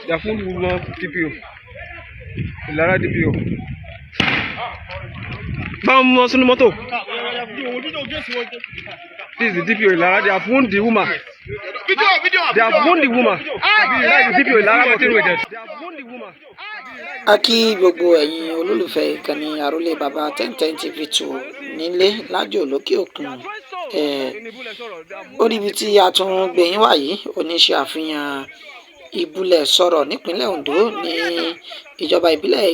Diafundu woman DPO. Ìlara DPO. Báwo mọ sínú mọ́tò? This is the DPO Ìlara. They have wounded the woman. They have wounded the woman. The DPO Ìlara motivated. They have wounded the woman. A kí gbogbo ẹ̀yin olólùfẹ́ ìkànnì Àrólé Bàbá 1010 TV2 nílé lájò lókè òkun. Orí ibi tí a tún gbé yín wá yìí ó ní ṣe àfihàn ìbúlẹ̀ sọ̀rọ̀ nípínlẹ̀ Ondo ní ìjọba ìbílẹ̀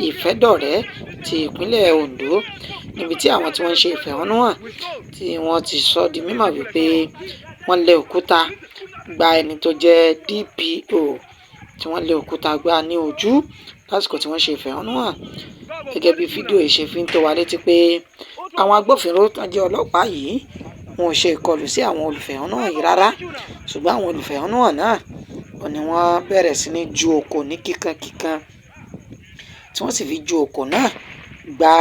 Ìfẹ́dọ̀rẹ́ ti ìpínlẹ̀ Ondo, níbi tí àwọn tí wọ́n ń ṣe ìfẹ̀hónúhàn tí wọ́n ti sọ di mímọ̀ wípé wọ́n lé òkúta gba ẹni tó jẹ́ DPO, tí wọ́n lé òkúta gbá ní ojú lásìkò tí wọ́n ṣe ìfẹ̀hónúhàn. Gẹ́gẹ́ bí fídíò yìí ṣe fi ń tó wa létí pé àwọn agbófinró tó jẹ́ ọlọ́pàá yìí wọn ò ṣe ìkọlù sí àwọn olùfẹ̀hónúhàn yìí rárá, ṣùgbọ́n àwọn olùfẹ̀hónúhàn náà ni wọ́n bẹ̀rẹ̀ sí ní ju òkò ní kíkankíkan, tí wọ́n sì fi ju òkò náà gba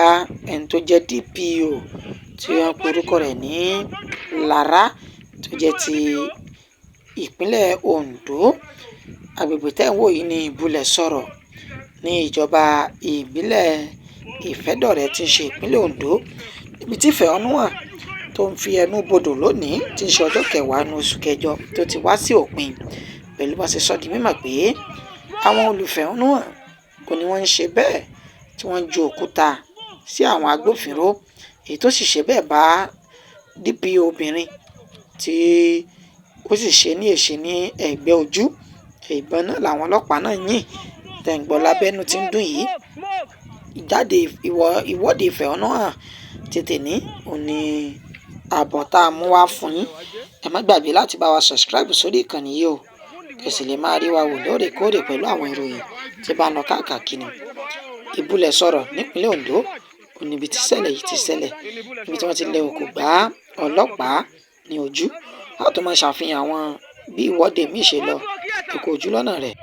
ẹni tó jẹ́ DPO tí wọ́n pe orúkọ rẹ̀ ní Lara tó jẹ́ ti ìpínlẹ̀ Ondo. Agbègbè tẹ́ ń wò yìí ní ìbúlẹ̀ sọ̀rọ̀ ní ìjọba ìbílẹ̀ Ìfẹ́dọ̀rẹ́ tí ń ṣe ìpínlẹ̀ Ondo, níbi tí ìfẹ̀hónúhàn tó ń fi ẹnu bodò lónìí tí ń ṣe ọjọ́ 10 ní oṣù kẹjọ tó ti wá sí òpin, pẹ̀lú bá ṣe sọ di mímọ̀ pé àwọn olùfẹ̀hónúhàn kò ní wọ́n ń ṣe bẹ́ẹ̀ tí wọ́n ń ju òkúta sí àwọn agbófinró, èyí tó sì ṣe bẹ́ẹ̀ bá DPO obìnrin tí ó sì ṣe ní èṣe ní ẹ̀gbẹ́ ojú. Ìbọn náà làwọn ọlọ́pàá náà yìn tẹ̀ǹgbọ́ lábẹ́nu tí ń dùn yìí. Ìjáde ìwọ́de ìfẹ̀hónúhàn tètè ní òní àbọ̀ tá a mú wá fún yín. Ẹ má gbàgbé láti bá wa subscribe sórí ìkànnì yìí o, kí ẹ sì lè máa rí wa wò lóòrèkóòrè pẹ̀lú àwọn ìròyìn tí bá ń lọ káàkiri. Ìbúlẹ̀ sọ̀rọ̀ nípínlẹ̀ Ondo níbi tí ṣẹlẹ̀ yìí ti ṣẹlẹ̀, níbi tí wọ́n ti lé òkò gbá ọlọ́pàá ní ojú. A tó máa ṣàfihàn àwọn bí ìwọ́de míì ṣe lọ òkò ojú lọ́nà rẹ̀.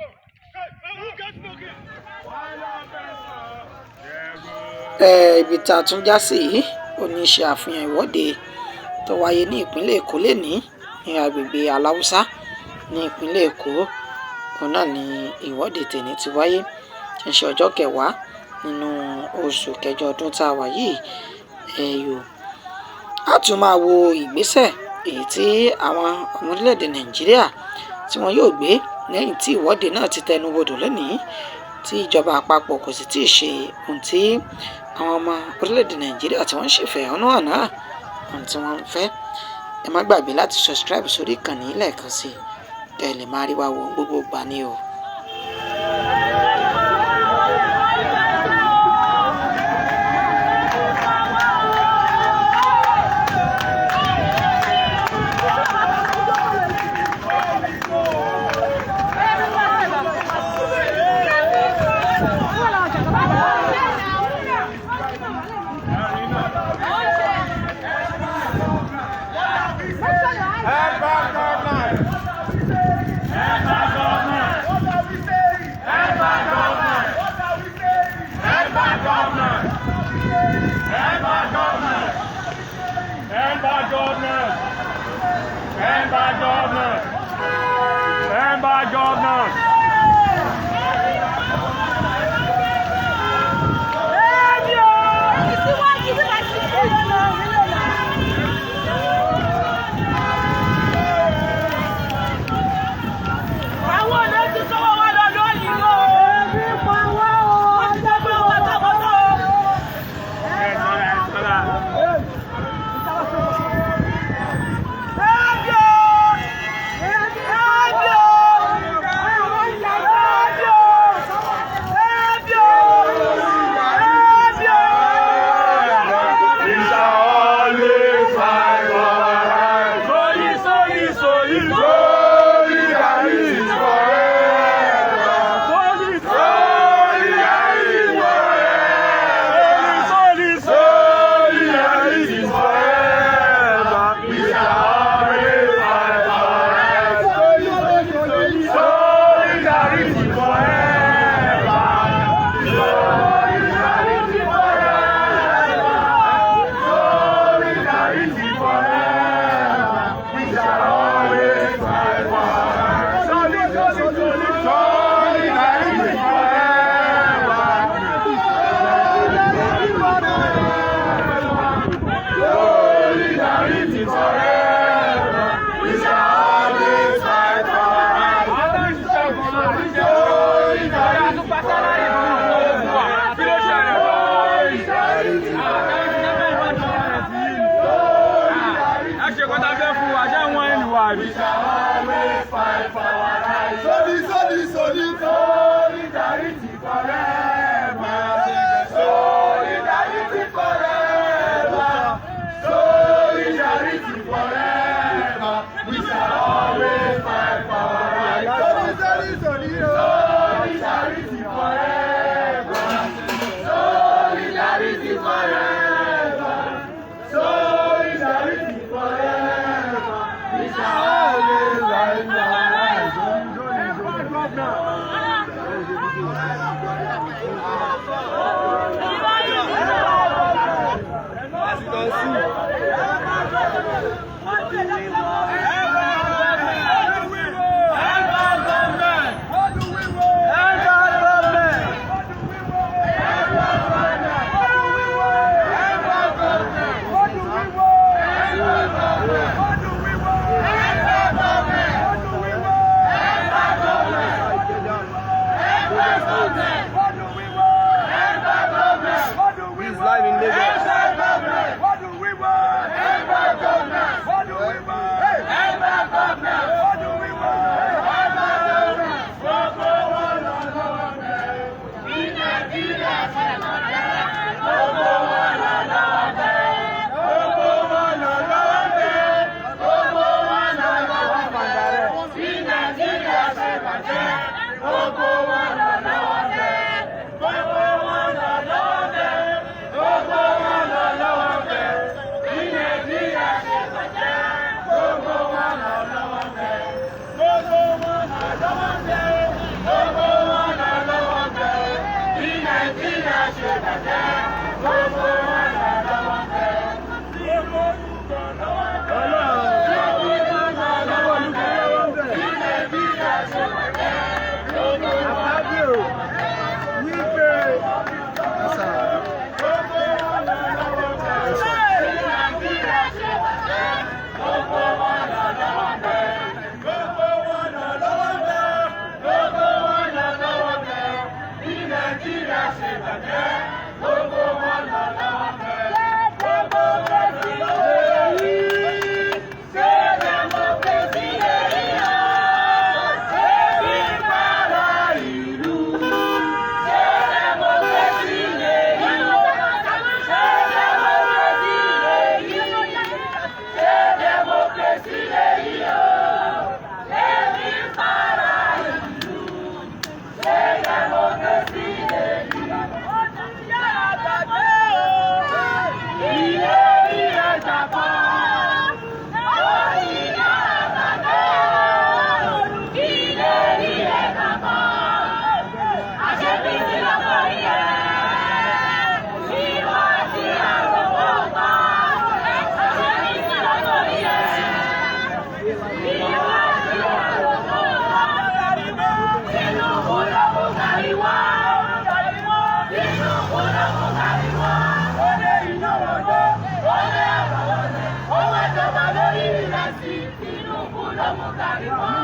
Ibi tá a tún já sí yìí ó ní ṣe àfihàn ìwọ́de tó wáyé ní ìpínlẹ̀ Èkó lénìí ní agbègbè Aláùsá ní ìpínlẹ̀ Èkó. Òun náà ni ìwọ́de tèmi ti wáyé tí ń ṣe ọjọ́ 10 nínú oṣù kẹjọ ọdún tá a wà yìí. A tún máa wo ìgbésẹ̀ èyí tí àwọn ọmọ orílẹ̀-èdè Nàìjíríà tí wọ́n yóò gbé lẹ́yìn tí ìwọ́de náà ti tẹnu bodò lónìí, tí ìjọba àpapọ̀ kò sì tíì ṣe ohun tí àwọn ọmọ orílẹ̀-èdè Nàìjíríà tí wọ́n ń ṣèfẹ̀hónúhàn náà ohun tí wọ́n ń fẹ́. Ẹ má gbàgbé láti subscribe sórí ìkànnì lẹ́ẹ̀kan sí kí ẹ lè máa rí wa wò gbogbo ìgbà ni o. Nàìjíríà ṣe bàjẹ́, gbogbo wọn lọ lọ́wọ́ fẹ́. Democracy lèyí, ṣé democracy lèyí o? Ebi ń para ìlú. Ṣé democracy lèyí o? Ṣé democracy lèyí? Ṣé democracy lèyí o? Ebi ń para ìlú. Ṣé democracy lèyí? Tinubu ló mú kárí wá.